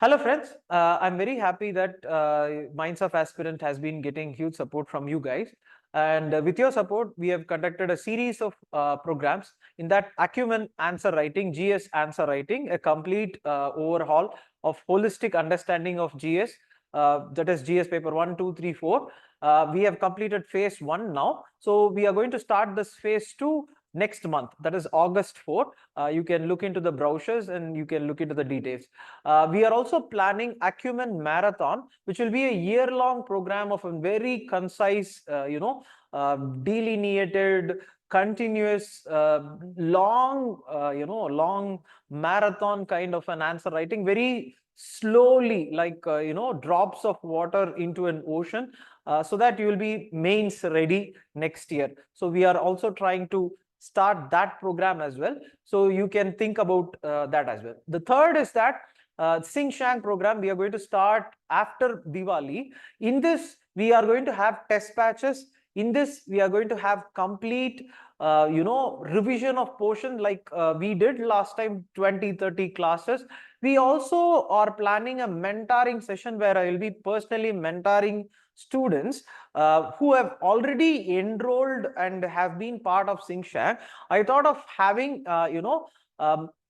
Hello friends, I'm very happy that Minds of Aspirant has been getting huge support from you guys. And with your support, we have conducted a series of programs in that Acumen Answer Writing, GS Answer Writing, a complete overhaul of holistic understanding of GS, that is GS paper 1, 2, 3, 4. We have completed phase 1 now. So we are going to start this phase 2 next month, that is August 4. You can look into the brochures and you can look into the details. We are also planning Acumen Marathon, which will be a year-long program of a very concise, delineated, continuous, long, long marathon kind of an answer writing, very slowly, like, drops of water into an ocean, so that you will be mains ready next year. So we are also trying to start that program as well. So you can think about that as well. The third is that Xingshang program we are going to start after Diwali. In this, we are going to have test patches. In this, we are going to have complete revision of portion like we did last time, 20-30 classes. We also are planning a mentoring session where I will be personally mentoring students who have already enrolled and have been part of Xingshang. I thought of having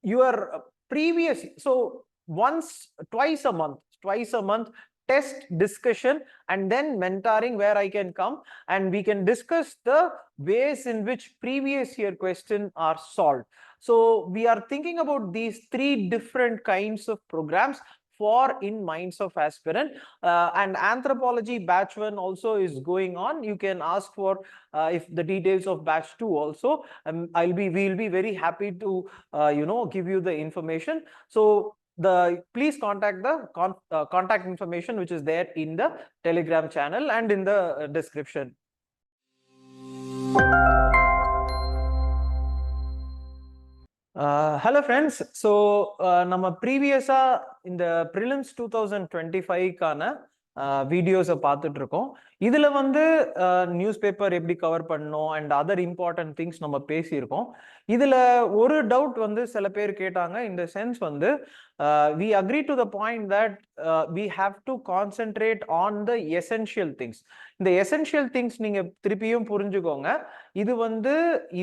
your previous, so twice a month test discussion and then mentoring, where I can come and we can discuss the ways in which previous year questions are solved. So we are thinking about these 3 different kinds of programs for in Minds of Aspirant, and anthropology batch 1 also is going on. You can ask for if the details of batch 2 also. We'll be very happy to give you the information. So please contact the contact information which is there in the Telegram channel and in the description. Hello friends. So நம்ம ப்ரீவியஸா இந்த prelims 2025க்கான வீடியோஸை பார்த்துட்டு இருக்கோம். இதுல வந்து news paper எப்படி cover பண்ணணும் and other important things நம்ம பேசியிருக்கோம். இதுல ஒரு டவுட் வந்து சில பேர் கேட்டாங்க. இந்த சென்ஸ் வந்து we agree to the point that we have to concentrate on the essential things. இந்த எசென்ஷியல் திங்ஸ் நீங்க திருப்பியும் புரிஞ்சுக்கோங்க. இது வந்து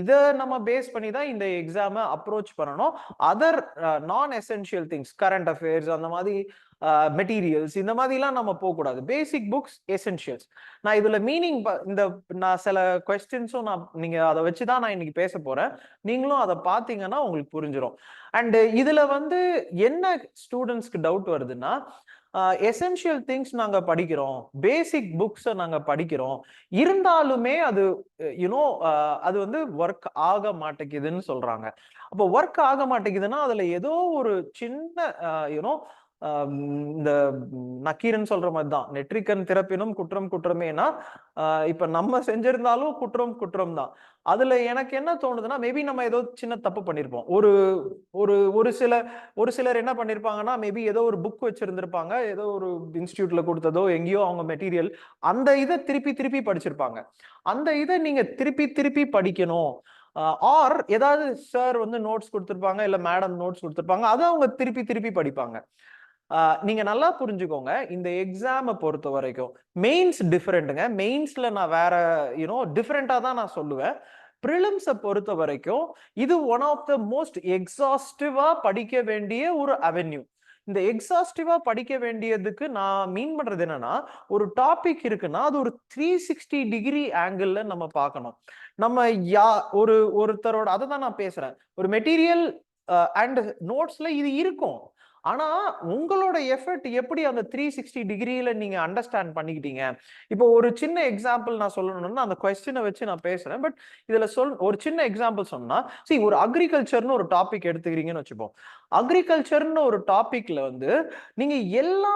இதை நம்ம பேஸ் பண்ணி தான் இந்த எக்ஸாமை அப்ரோச் பண்ணணும். அதர் நான் எசென்ஷியல் திங்ஸ், கரண்ட் அஃபேர்ஸ், அந்த மாதிரி மெட்டீரியல்ஸ், இந்த மாதிரிலாம் நம்ம போகக்கூடாது. பேசிக் புக்ஸ், எசென்ஷியல்ஸ். நான் இதுல மீனிங் நான் சில கொஸ்டின்ஸும் நீங்க அதை வச்சுதான் நான் இன்னைக்கு பேச போறேன். நீங்களும் அதை பார்த்தீங்கன்னா உங்களுக்கு புரிஞ்சிடும். அண்ட் இதுல வந்து என்ன ஸ்டூடெண்ட்ஸ்க்கு டவுட் வருதுன்னா, எசென்ஷியல் திங்ஸ் நாங்க படிக்கிறோம், பேசிக் புக்ஸை நாங்க படிக்கிறோம், இருந்தாலுமே அது அது வந்து ஒர்க் ஆக மாட்டேங்குதுன்னு சொல்றாங்க. அப்போ ஒர்க் ஆக மாட்டேங்குதுன்னா அதுல ஏதோ ஒரு சின்ன இந்த நக்கீரன் சொல்ற மாதிரிதான், நெற்றிக்கண் திறப்பினும் குற்றம் குற்றமேனா, இப்ப நம்ம செஞ்சிருந்தாலும் குற்றம் குற்றம் தான். அதுல எனக்கு என்ன தோணுதுன்னா, மேபி நம்ம ஏதோ சின்ன தப்பு பண்ணிருப்போம். ஒரு சிலர் என்ன பண்ணிருப்பாங்கன்னா, மேபி ஏதோ ஒரு புக் வச்சிருந்திருப்பாங்க, ஏதோ ஒரு இன்ஸ்டிடியூட்ல கொடுத்ததோ எங்கேயோ அவங்க மெட்டீரியல், அந்த இதை திருப்பி திருப்பி படிச்சிருப்பாங்க. அந்த இதை நீங்க திருப்பி திருப்பி படிக்கணும். ஆர் ஏதாவது சார் வந்து நோட்ஸ் கொடுத்துருப்பாங்க, இல்ல மேடம் நோட்ஸ் கொடுத்துருப்பாங்க, அதை அவங்க திருப்பி திருப்பி படிப்பாங்க. நீங்க நல்லா புரிஞ்சுக்கோங்க, இந்த எக்ஸாமை பொறுத்த வரைக்கும் மெயின்ஸ் டிஃபரெண்ட்டுங்க. மெயின்ஸ்ல நான் வேற டிஃபரெண்டா தான் நான் சொல்லுவேன். ப்ரிலிம்ஸை பொறுத்த வரைக்கும் இது ஒன் ஆஃப் த மோஸ்ட் எக்ஸாஸ்டிவா படிக்க வேண்டிய ஒரு அவென்யூ. இந்த எக்ஸாஸ்டிவா படிக்க வேண்டியதுக்கு நான் மீன் பண்றது என்னன்னா, ஒரு டாபிக் இருக்குன்னா அது ஒரு 360 டிகிரி ஆங்கிள் நம்ம பார்க்கணும். நம்ம ஒருத்தரோட அதை தான் நான் பேசுறேன். ஒரு மெட்டீரியல் அண்ட் நோட்ஸ்ல இது இருக்கும். ஆனா உங்களோட எஃபர்ட் எப்படி அந்த 360 டிகிரியில நீங்க அண்டர்ஸ்டாண்ட் பண்ணிக்கிட்டீங்க. இப்போ ஒரு சின்ன எக்ஸாம்பிள் நான் சொல்லணும்னா, அந்த கொஸ்டினை வச்சு நான் பேசுறேன். பட் இதுல ஒரு சின்ன எக்ஸாம்பிள் சொன்னா, ஒரு அக்ரிகல்ச்சர்னு ஒரு டாபிக் எடுத்துக்கிறீங்கன்னு வச்சுப்போம். அக்ரிகல்ச்சர்னு ஒரு டாபிக்ல வந்து நீங்க எல்லா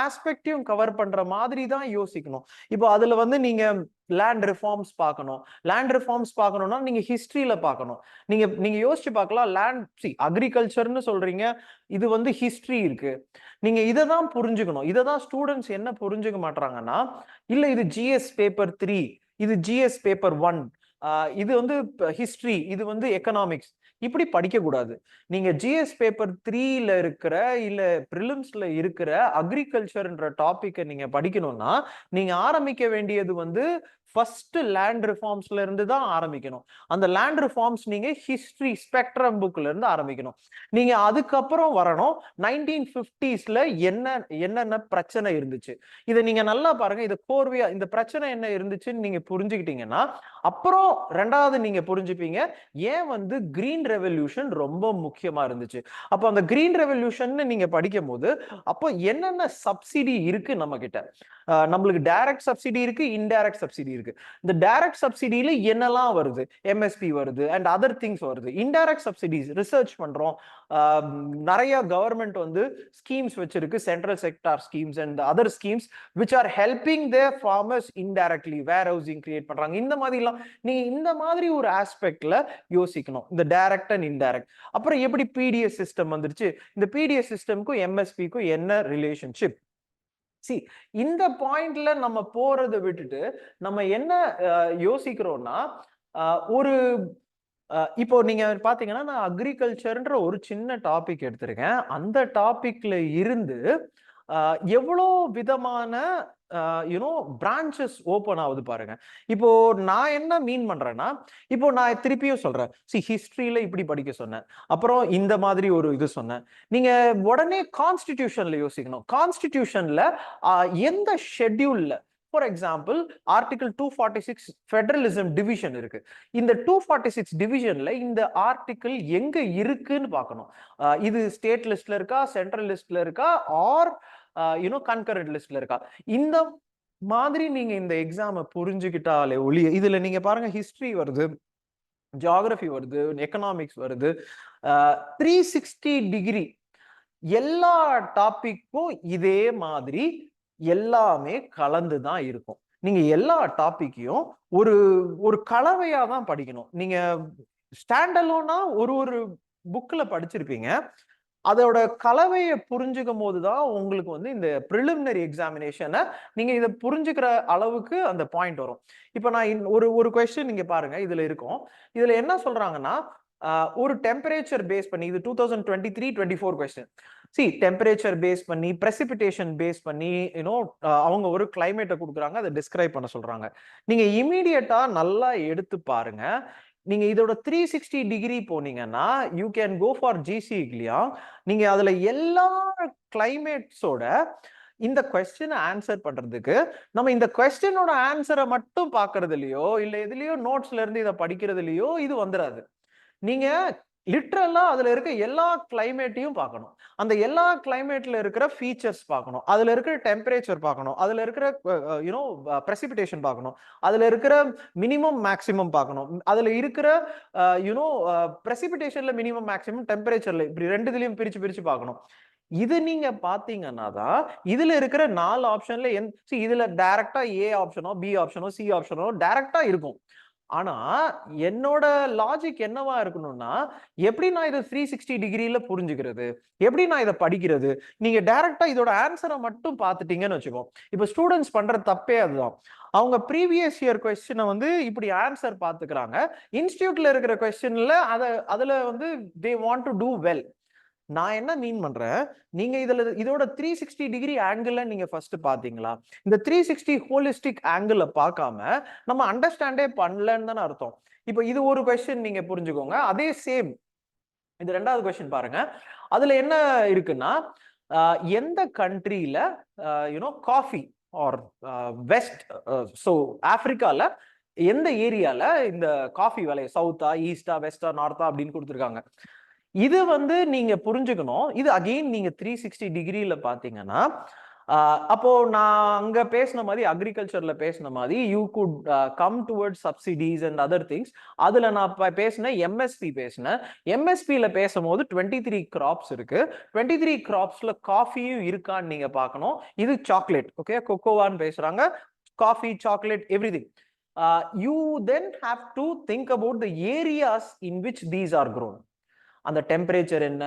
ஆஸ்பெக்டையும் கவர் பண்ற மாதிரி தான் யோசிக்கணும். இப்போ அதுல வந்து நீங்க லேண்ட் ரிஃபார்ம்ஸ் பார்க்கணும். லேண்ட் ரிஃபார்ம்ஸ் பார்க்கணும்னா நீங்க ஹிஸ்டரியில பார்க்கணும். நீங்க யோசிச்சு பார்க்கலாம். அக்ரிகல்ச்சர்னு சொல்றீங்க, இது வந்து ஹிஸ்டரி இருக்கு. நீங்க இதை தான் புரிஞ்சுக்கணும். இதை தான் ஸ்டூடெண்ட்ஸ் என்ன புரிஞ்சுக்க மாட்டாங்கன்னா, இல்ல இது ஜிஎஸ் பேப்பர் 3, இது ஜிஎஸ் பேப்பர் 1, இது வந்து ஹிஸ்டரி, இது வந்து எக்கனாமிக்ஸ். இப்படி படிக்க கூடாது. நீங்க ஜிஎஸ் பேப்பர் 3ல இருக்கிற இல்ல பிரிலிம்ஸ்ல இருக்கிற அக்ரிகல்ச்சர்ன்ற டாபிக்கை நீங்க படிக்கணும்னா நீங்க ஆரம்பிக்க வேண்டியது வந்து ஃபர்ஸ்ட் லேண்ட் ரிஃபார்ம்ஸ்ல இருந்து தான் ஆரம்பிக்கணும். அந்த லேண்ட் ரிஃபார்ம்ஸ் நீங்க ஹிஸ்டரி ஸ்பெக்ட்ரம் புக்ல இருந்து ஆரம்பிக்கணும். நீங்க அதுக்கப்புறம் வரணும் 1950ஸ்ல என்னென்ன பிரச்சனை இருந்துச்சு, இதை நீங்க நல்லா பாருங்க. இதை கோர்வையா இந்த பிரச்சனை என்ன இருந்துச்சுன்னு நீங்க புரிஞ்சுக்கிட்டீங்கன்னா அப்புறம் ரெண்டாவது நீங்க புரிஞ்சுப்பீங்க ஏன் வந்து கிரீன் ரெவல்யூஷன் ரொம்ப முக்கியமா இருந்துச்சு. அப்போ அந்த கிரீன் ரெவல்யூஷன் நீங்க படிக்கும் போது அப்போ என்னென்ன சப்சிடி இருக்கு நம்ம கிட்ட, நம்மளுக்கு டைரக்ட் சப்சிடி இருக்கு, இன்டைரக்ட் சப்சிடி இருக்கு. இந்த டைரக்ட் சப்சிடியில என்னெல்லாம் வருது, எம்எஸ்பி வருது அண்ட் அதர் திங்ஸ் வருது. இன்டைரக்ட் சப்சிடிஸ் ரிசர்ச் பண்றோம். நிறைய கவர்மெண்ட் வந்து ஸ்கீம்ஸ் வச்சிருக்கு, central sector schemes and other schemes which are helping their farmers indirectly, warehousing create பண்றாங்க. இந்த மாதிரி எல்லாம் நீங்க இந்த மாதிரி ஒரு ஆஸ்பெக்ட்ல யோசிக்கணும், இந்த டைரக்ட் அண்ட் இன்டைரக்ட். அப்புறம் எப்படி பிடிஎஸ் சிஸ்டம் வந்துருச்சு, இந்த பிடிஎஸ் சிஸ்டம்க்கும் எம்எஸ்பிக்கும் என்ன ரிலேஷன்ஷிப். இந்த பாயிண்ட்ல நம்ம போறதை விட்டுட்டு நம்ம என்ன யோசிக்கிறோம்னா, ஒரு இப்போ நீங்க பாத்தீங்கன்னா நான் அக்ரிகல்ச்சர்ன்ற ஒரு சின்ன டாபிக் எடுத்திருக்கேன். அந்த டாபிக்ல இருந்து எவ்வளோ விதமான யூனோ பிரான்ச்சஸ் ஓப்பன் ஆகுது பாருங்க. இப்போ நான் என்ன மீன் பண்றேன்னா, இப்போ நான் திருப்பியும் சொல்றேன், ஹிஸ்டரியில இப்படி படிக்க சொன்னேன், அப்புறம் இந்த மாதிரி ஒரு இது சொன்னேன். நீங்க உடனே கான்ஸ்டிடியூஷன்ல யோசிக்கணும். கான்ஸ்டிடியூஷன்ல எந்த ஷெட்யூல்ல, for example article 246 federalism division இருக்கு. இந்த 246 டிவிஷன்ல இந்த ஆர்டிகிள் எங்க இருக்குன்னு பார்க்கணும். இது ஸ்டேட் லிஸ்ட்ல இருக்கா, சென்ட்ரல் லிஸ்ட்ல இருக்கா, ஆர் கன்கரண்ட் லிஸ்ட்ல இருக்கா. இந்த மாதிரி நீங்க இந்த எக்ஸாமை புரிஞ்சுக்கிட்டாலே ஒளிய, இதுல நீங்க பாருங்க ஹிஸ்டரி வருது, ஜியாகிரபி வருது, எக்கனாமிக்ஸ் வருது, 360 டிகிரி எல்லா டாபிக்கும் இதே மாதிரி எல்லாமே கலந்துதான் இருக்கும். நீங்க எல்லா டாபிக்கையும் ஒரு ஒரு கலவையா தான் படிக்கணும். நீங்க ஸ்டாண்டலோனா ஒரு ஒரு புக்ல படிச்சிருப்பீங்க, அதோட கலவையை புரிஞ்சுக்கும் போதுதான் உங்களுக்கு வந்து இந்த ப்ரிலிமினரி எக்ஸாமினேஷனை நீங்க இதை புரிஞ்சுக்கிற அளவுக்கு அந்த பாயிண்ட் வரும். இப்ப நான் ஒரு கொஸ்டின் நீங்க பாருங்க, இதுல இருக்கும். இதுல என்ன சொல்றாங்கன்னா, ஒரு டெம்பரேச்சர் பேஸ் பண்ணி, இது 2023-24 கொஸ்டின். டெம்பரேச்சர் பேஸ் பண்ணி, பிரசிபிடேஷன் பேஸ் பண்ணி, அவங்க ஒரு கிளைமேட்டை கொடுக்குறாங்க, அதை டிஸ்கிரைப் பண்ண சொல்றாங்க. நீங்க இமீடியட்டா நல்லா எடுத்து பாருங்க. நீங்க இதோட 360 டிகிரி போனீங்கன்னா you can go for GC இல்லையா. நீங்க அதுல எல்லா கிளைமேட்ஸோட இந்த கொஸ்டின் ஆன்சர் பண்றதுக்கு நம்ம இந்த கொஸ்டினோட ஆன்சரை மட்டும் பாக்குறது இல்லையோ, இல்ல எதுலயோ நோட்ஸ்ல இருந்து இதை படிக்கிறது இல்லையோ இது வந்துடாது. நீங்க லிட்ரலா அதுல இருக்க எல்லா கிளைமேட்டையும் பார்க்கணும். அந்த எல்லா கிளைமேட்ல இருக்கிற ஃபீச்சர்ஸ் பார்க்கணும், அதுல இருக்கிற டெம்பரேச்சர் பார்க்கணும், அதுல இருக்கிற பிரசிபிடேஷன் பார்க்கணும், அதுல இருக்கிற மினிமம் மேக்சிமம் பார்க்கணும், அதுல இருக்கிற பிரசிபிடேஷன்ல மினிமம் மேக்சிமம், டெம்பரேச்சர்ல இப்படி ரெண்டுலயும் பிரிச்சு பிரிச்சு பார்க்கணும். இது நீங்க பாத்தீங்கன்னா தான் இதுல இருக்கிற 4 ஆப்ஷன்ல இதுல டைரக்டா ஏ ஆப்ஷனோ, பி ஆப்ஷனோ, சி ஆப்ஷனோ டைரக்டா இருக்கும். ஆனா என்னோட லாஜிக் என்னவா இருக்கணும்னா, எப்படி நான் இதை 360 டிகிரில புரிஞ்சுக்கிறது, எப்படி நான் இதை படிக்கிறது. நீங்க டைரக்டா இதோட ஆன்சரை மட்டும் பார்த்துட்டீங்கன்னு வச்சுக்கோ. இப்ப ஸ்டூடெண்ட்ஸ் பண்ற தப்பே அதுதான். அவங்க ப்ரீவியஸ் இயர் கொஸ்டினை வந்து இப்படி ஆன்சர் பார்த்துக்கிறாங்க. இன்ஸ்டிடியூட்ல இருக்கிற கொஸ்டின்ல அதுல வந்து they want to do well. நான் என்ன மீன் பண்றேன், நீங்க இதோட 360 டிகிரி ஆங்கிள் நீங்க ஃபர்ஸ்ட் பாத்தீங்களா? இந்த 360 ஹோலிஸ்டிக் ஆங்கிள் பார்க்காம நம்ம அண்டர்ஸ்டாண்டே பண்ணலன்னு தானே அர்த்தம். இப்போ இது ஒரு கொஸ்டின் நீங்க புரிஞ்சுக்கோங்க. அதே சேம் இது ரெண்டாவது கொஸ்டின் பாருங்க. அதுல என்ன இருக்குன்னா, எந்த கண்ட்ரியில காஃபி ஆர் வெஸ்ட், ஸோ ஆப்பிரிக்கால எந்த ஏரியால இந்த காஃபி விளைய, சவுத்தா, ஈஸ்டா, வெஸ்டா, நார்த்தா அப்படின்னு கொடுத்துருக்காங்க. இது வந்து நீங்க புரிஞ்சுக்கணும். இது அகெயின் நீங்க 360 டிகிரில பாத்தீங்கன்னா, அப்போ நான் அங்க பேசின மாதிரி அக்ரிகல்ச்சர்ல பேசின மாதிரி you good come towards subsidies and other things. அதுல நான் பேசினேன், எம்எஸ்பி பேசினேன். எம்எஸ்பியில பேசும்போது 23 கிராப்ஸ் இருக்கு. 23 கிராப்ஸ்ல காஃபியும் இருக்கான்னு நீங்க பார்க்கணும். இது சாக்லேட், ஓகே, கொக்கோவான்னு பேசுறாங்க, coffee, chocolate, everything. You then have to think about the areas in which these are grown. அந்த டெம்பரேச்சர் என்ன,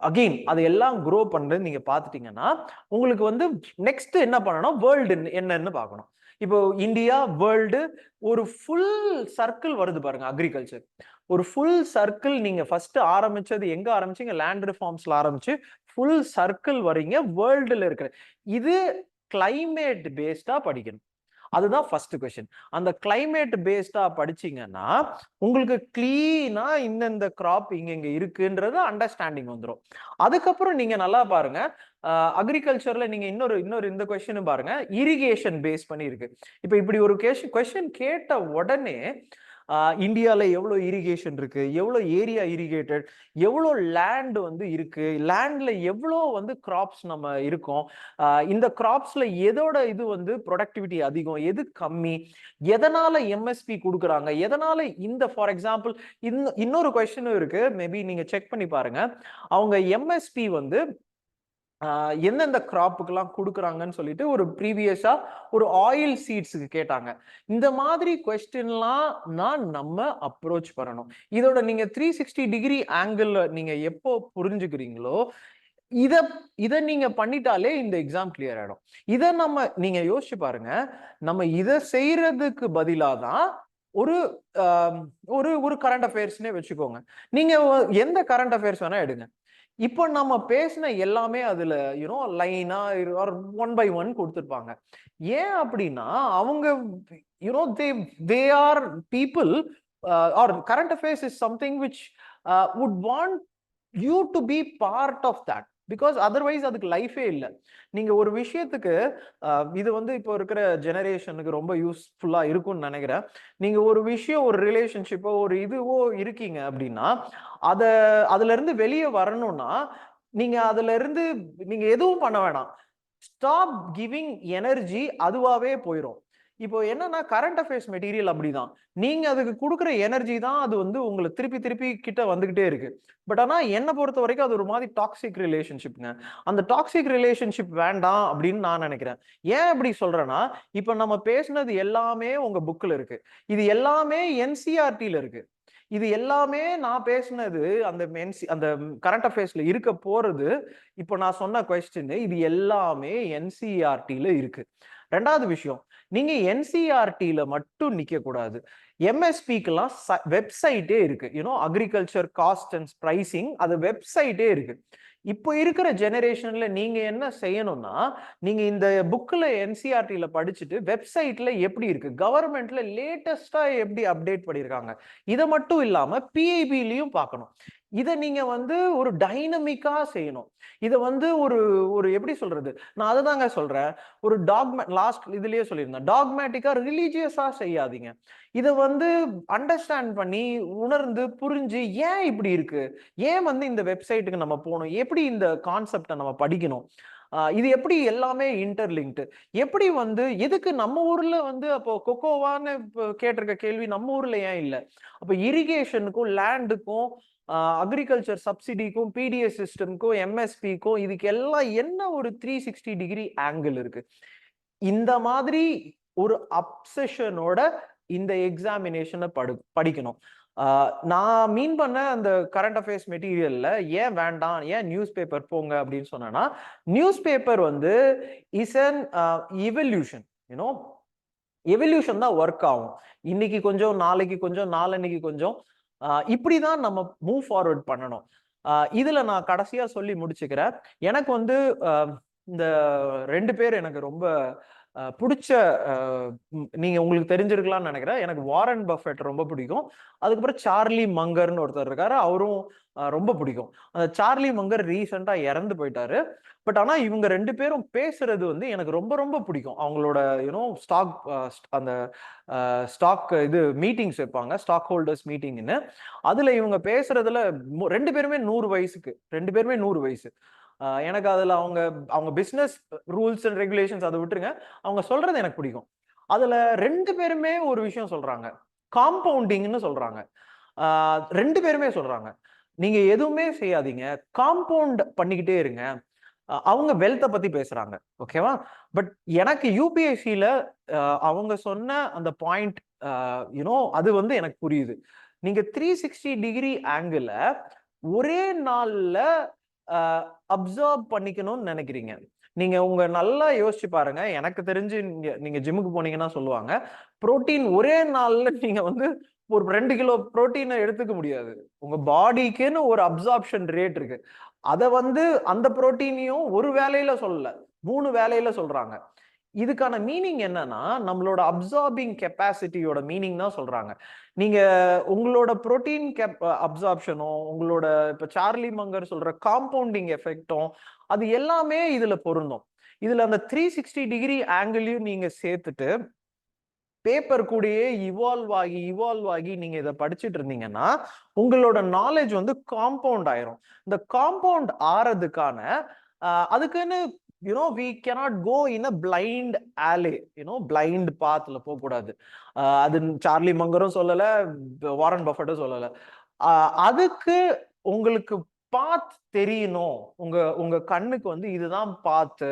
அகெயின் அது எல்லாம் க்ரோ பண்றது நீங்க பாத்துட்டீங்கன்னா உங்களுக்கு வந்து நெக்ஸ்ட் என்ன பண்ணணும், வேர்ல்டு என்னன்னு பார்க்கணும். இப்போ இந்தியா, வேர்ல்டு, ஒரு ஃபுல் சர்க்கிள் வருது பாருங்க அக்ரிகல்ச்சர். ஒரு ஃபுல் சர்க்கிள் நீங்க ஃபர்ஸ்ட் ஆரம்பிச்சது எங்க ஆரம்பிச்சீங்க? லேண்ட் ரிஃபார்ம்ஸ்ல ஆரம்பிச்சு ஃபுல் சர்க்கிள் வரீங்க வேர்ல்டுல இருக்கிற. இது கிளைமேட் பேஸ்டா படிக்கணும். அதுதான் ஃபர்ஸ்ட் கொஸ்டின். அந்த கிளைமேட் பேஸ்டா படிச்சீங்கன்னா உங்களுக்கு கிளீனா இந்த கிராப் இங்க இருக்குன்றது அண்டர்ஸ்டாண்டிங் வந்துடும். அதுக்கப்புறம் நீங்க நல்லா பாருங்க, அக்ரிகல்ச்சர்ல நீங்க இன்னொரு இந்த கொஸ்டின் பாருங்க, இரிகேஷன் பேஸ் பண்ணி இருக்கு. இப்ப இப்படி ஒரு கொஸ்டின் கேட்ட உடனே இந்தியால எவ்வளவு இரிகேஷன் இருக்கு, எவ்வளவு ஏரியா இரிகேட்டட், எவ்வளவு லேண்ட் வந்து இருக்கு, லேண்ட்ல எவ்வளவு வந்து கிராப்ஸ் நம்ம இருக்கோம், இந்த கிராப்ஸ்ல எதோட இது வந்து ப்ரொடக்டிவிட்டி அதிகம், எது கம்மி, எதனால எம்எஸ்பி கொடுக்குறாங்க, எதனால இந்த ஃபார் எக்ஸாம்பிள் இன்னொரு கொஸ்டினும் இருக்கு, மேபி நீங்க செக் பண்ணி பாருங்க. அவங்க எம்எஸ்பி வந்து எந்தெந்த கிராப்புக்கெல்லாம் கொடுக்குறாங்கன்னு சொல்லிட்டு ஒரு ப்ரீவியஸா ஒரு ஆயில் சீட்ஸுக்கு கேட்டாங்க. இந்த மாதிரி கொஸ்டின்லாம் நம்ம அப்ரோச் பண்ணணும். இதோட நீங்க 360 டிகிரி ஆங்கிள் நீங்க எப்போ புரிஞ்சுக்கிறீங்களோ இத இத நீங்க பண்ணிட்டாலே இந்த எக்ஸாம் கிளியர் ஆயிடும். இத நீங்க யோசிச்சு பாருங்க, நம்ம இத செய்யறதுக்கு பதிலா தான் ஒரு ஒரு ஒரு கரண்ட் அஃபேர்ஸ்னே வச்சுக்கோங்க. நீங்க எந்த கரண்ட் அஃபேர்ஸ் வேணா எடுங்க. இப்போ நம்ம பேசின எல்லாமே அதுல லைனா ஒன் பை ஒன் கொடுத்துருப்பாங்க. ஏன் அப்படின்னா அவங்க they are people are current affairs is something which would want you to be part of that, because otherwise அதுக்கு லைஃபே இல்லை. நீங்க ஒரு விஷயத்துக்கு இது வந்து இப்போ இருக்கிற ஜெனரேஷனுக்கு ரொம்ப யூஸ்ஃபுல்லா இருக்கும்னு நினைக்கிறேன். நீங்க ஒரு விஷயம், ஒரு ரிலேஷன்ஷிப்போ ஒரு இதுவோ இருக்கீங்க அப்படின்னா அதுல இருந்து வெளியே வரணும்னா நீங்க அதுல இருந்து நீங்க எதுவும் பண்ண வேணாம். ஸ்டாப் கிவிங் எனர்ஜி, அதுவாவே போயிடும். இப்போ என்னன்னா கரண்ட் அஃபேர்ஸ் மெட்டீரியல் அப்படிதான். நீங்க அதுக்கு கொடுக்குற எனர்ஜி தான் அது வந்து உங்களை திருப்பி திருப்பி கிட்ட வந்துகிட்டே இருக்கு. பட் ஆனா என்ன பொறுத்த வரைக்கும் அது ஒரு மாதிரி டாக்ஸிக் ரிலேஷன்ஷிப்ங்க. அந்த டாக்ஸிக் ரிலேஷன்ஷிப் வேண்டாம் அப்படின்னு நான் நினைக்கிறேன். ஏன் அப்படி சொல்றேன்னா, இப்ப நம்ம பேசுனது எல்லாமே உங்க புக்ல இருக்கு, இது எல்லாமே என்சிஆர்டில இருக்கு, இது எல்லாமே நான் பேசினது அந்த கரண்ட் அஃபேர்ஸ்ல இருக்க போறது. இப்போ நான் சொன்ன கொஸ்டின் இது எல்லாமே என்சிஆர்டில இருக்கு. ரெண்டாவது விஷயம், நீங்க என்சிஆர்டில மட்டும் நிக்க கூடாது. எம்எஸ்பிக்கெல்லாம் வெப்சைட்டே இருக்கு. அக்ரிகல்ச்சர் காஸ்ட் அண்ட் பிரைசிங், அது வெப்சைட்டே இருக்கு. இப்போ இருக்கிற ஜெனரேஷன்ல நீங்க என்ன செய்யணும்னா, நீங்க இந்த புக்ல என்சிஆர்டில படிச்சுட்டு வெப்சைட்ல எப்படி இருக்கு, கவர்மெண்ட்ல லேட்டஸ்டா எப்படி அப்டேட் பண்ணிருக்காங்க, இதை மட்டும் இல்லாம பிஐபிலையும் பார்க்கணும். இதை நீங்க வந்து ஒரு டைனமிக்கா செய்யணும். இதை வந்து ஒரு ஒரு எப்படி சொல்றது, நான் அதை தாங்க சொல்றேன், ஒரு லாஸ்ட் இதுலயே சொல்லியிருந்தேன், டாக்மேட்டிக்கா ரிலீஜியஸா செய்யாதீங்க. இதை வந்து அண்டர்ஸ்டாண்ட் பண்ணி உணர்ந்து புரிஞ்சு ஏன் இப்படி இருக்கு, ஏன் வந்து இந்த வெப்சைட்டுக்கு நம்ம போகணும், எப்படி இந்த கான்செப்டை நம்ம படிக்கணும், இது எப்படி எல்லாமே இன்டர்லிங்க்டு, எப்படி வந்து எதுக்கு நம்ம ஊர்ல வந்து அப்போ கொக்கோவான்னு கேட்டிருக்க கேள்வி நம்ம ஊர்ல ஏன் இல்லை, அப்போ இரிகேஷனுக்கும் லேண்டுக்கும் அக்ரிகல்ச்சர் சப்சிடிக்கும் பிடிஎஸ் சிஸ்டம்க்கும் எம்எஸ்பிக்கும் இதுக்கு எல்லாம் என்ன ஒரு 360 டிகிரி ஆங்கிள் இருக்கு. இந்த மாதிரி ஒரு அப்சஷனோட இந்த எக்ஸாமினேஷனை படிக்கணும். நான் மீன் பண்ண அந்த கரண்ட் அஃபேர்ஸ் மெட்டீரியல்ல ஏன் வேண்டாம், ஏன் நியூஸ் பேப்பர் போங்க அப்படின்னு சொன்னா, நியூஸ் பேப்பர் வந்து இஸ் அன் இவல்யூஷன். எவல்யூஷன் தான் ஒர்க் ஆகும். இன்னைக்கு கொஞ்சம், நாளைக்கு கொஞ்சம், நாளன்னைக்கு கொஞ்சம், இப்படிதான் நம்ம மூவ் ஃபார்வர்ட் பண்ணணும். இதுல நான் கடைசியா சொல்லி முடிச்சுக்கிறேன். எனக்கு வந்து இந்த 2 பேர் எனக்கு ரொம்ப பிடிச்ச, நீங்க உங்களுக்கு தெரிஞ்சிருக்கலாம்னு நினைக்கிறேன். எனக்கு வாரன் பஃபெட் ரொம்ப பிடிக்கும். அதுக்கப்புறம் சார்லி மங்கர்னு ஒருத்தர் இருக்காரு, அவரும் ரொம்ப பிடிக்கும். அந்த சார்லி மங்கர் ரீசெண்டா இறந்து போயிட்டாரு. பட் ஆனா இவங்க 2 பேரும் பேசுறது வந்து எனக்கு ரொம்ப ரொம்ப பிடிக்கும். அவங்களோட ஸ்டாக் அந்த ஸ்டாக் இது மீட்டிங்ஸ் வைப்பாங்க, ஸ்டாக் ஹோல்டர்ஸ் மீட்டிங்னு. அதுல இவங்க பேசுறதுல 2 பேருமே 100 வயசுக்கு, 2 பேருமே 100 வயசு. எனக்கு அதுல அவங்க அவங்க பிசினஸ் ரூல்ஸ் அண்ட் ரெகுலேஷன்ஸ் அதை விட்டுருங்க, அவங்க சொல்றது எனக்கு பிடிக்கும். அதுல 2 பேருமே ஒரு விஷயம் சொல்றாங்க, காம்பவுண்டிங்னு சொல்றாங்க. 2 பேருமே சொல்றாங்க, நீங்க எதுவுமே செய்யாதீங்க, காம்பவுண்ட் பண்ணிக்கிட்டே இருங்க. அவங்க வெல்த்தை பத்தி பேசுறாங்க, ஓகேவா? பட் எனக்கு யூபிஎஸ்சில அவங்க சொன்ன அந்த பாயிண்ட் அது வந்து எனக்கு புரியுது. நீங்க 360 டிகிரி ஆங்கிள் ஒரே நாள்ல அப்சர்வ் பண்ணிக்கணும்னு நினைக்கிறீங்க. நீங்க உங்க நல்லா யோசிச்சு பாருங்க. எனக்கு தெரிஞ்சு நீங்க ஜிம்முக்கு போனீங்கன்னா சொல்லுவாங்க, புரோட்டீன் ஒரே நாள்ல நீங்க வந்து ஒரு 2 கிலோ புரோட்டீனை எடுத்துக்க முடியாது. உங்க பாடிக்குன்னு ஒரு அப்சார்ப்ஷன் ரேட் இருக்கு. அத வந்து அந்த புரோட்டீனையும் ஒரு வேலையில சொல்லல, 3 வேலையில சொல்றாங்க. இதுக்கான மீனிங் என்னன்னா, நம்மளோட அப்சார்பிங் கெப்பாசிட்டியோட மீனிங் தான் சொல்றாங்க. நீங்க உங்களோட புரோட்டீன் அப்சார்ப்ஷனும், உங்களோட இப்ப சார்லி மங்கர் சொல்ற காம்பவுண்டிங் எஃபெக்டும், அது எல்லாமே இதுல பொருந்தும். இதுல அந்த 360 டிகிரி ஆங்கிளையும் நீங்க சேர்த்துட்டு பேப்பர் கூடயே இவால்வ் ஆகி நீங்க இதை படிச்சுட்டு இருந்தீங்கன்னா உங்களோட நாலேஜ் வந்து காம்பவுண்ட் ஆயிரும். இந்த காம்பவுண்ட் ஆறதுக்கான அதுக்குன்னு we cannot go in a blind alley, blind pathல போக கூடாது. அது சார்லி மங்கரும் சொல்லல, வாரன் பஃபெட்டும் சொல்லல. அதுக்கு உங்களுக்கு பாத் தெரியணும். உங்க உங்க கண்ணுக்கு வந்து இதுதான் பாத்து.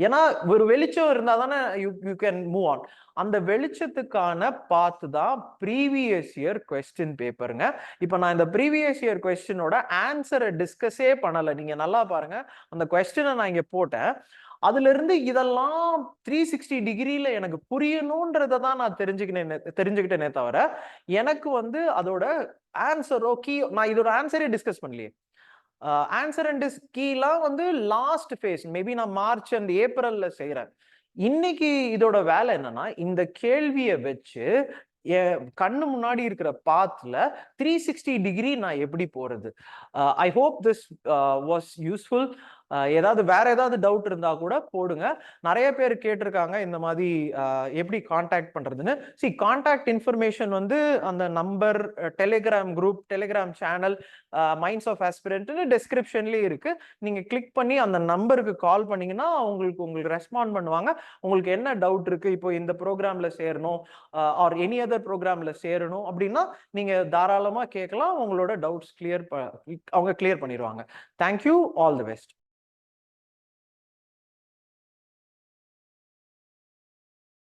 ஏன்னா ஒரு வெளிச்சம் இருந்தா தானே யூ கேன் மூவ் ஆன். அந்த வெளிச்சத்துக்கான பாத்து தான் ப்ரீவியஸ் இயர் கொஸ்டின் பேப்பருங்க. இப்ப நான் இந்த ப்ரீவியஸ் இயர் கொஸ்டினோட ஆன்சரை டிஸ்கஸே பண்ணல. நீங்க நல்லா பாருங்க, அந்த கொஸ்டினை நான் இங்க போட்டேன். அதுல இருந்து இதெல்லாம் 360 டிகிரில எனக்கு புரியணும்ன்றதை தான் நான் தெரிஞ்சுக்கிட்டேனே தவிர எனக்கு வந்து அதோட ஆன்சரோ நான் இதோட ஆன்சரே டிஸ்கஸ் பண்ணலையே. ஆன்சர் அண்ட் கீலாம் வந்து லாஸ்ட் ஃபேஸ், மேபி நான் மார்ச் அண்ட் ஏப்ரல்ல செய்யறேன். இன்னைக்கு இதோட வேலை என்னன்னா, இந்த கேள்வியை வச்சு என் கண்ணு முன்னாடி இருக்கிற பாத்ல 360 டிகிரி நான் எப்படி போறது. I hope this was useful. வேற ஏதாவது டவுட் இருந்தா கூட போடுங்க. நிறைய பேர் கேட்டிருக்காங்க இந்த மாதிரி எப்படி கான்டாக்ட் பண்றதுன்னு. கான்டாக்ட் இன்ஃபர்மேஷன் வந்து அந்த number, Telegram group, Telegram channel, minds of ஆஸ்பிரண்ட்னு டெஸ்கிரிப்ஷன்லயே இருக்கு. நீங்க கிளிக் பண்ணி அந்த நம்பருக்கு கால் பண்ணீங்கன்னா உங்களுக்கு ரெஸ்பாண்ட் பண்ணுவாங்க. உங்களுக்கு என்ன டவுட் இருக்கு, இப்போ இந்த ப்ரோக்ராம்ல சேரணும் ஆர் எனி அதர் ப்ரோக்ராம்ல சேரணும் அப்படின்னா நீங்க தாராளமா கேட்கலாம். உங்களோட டவுட்ஸ் அவங்க கிளியர் பண்ணிடுவாங்க. தேங்க்யூ. All the best.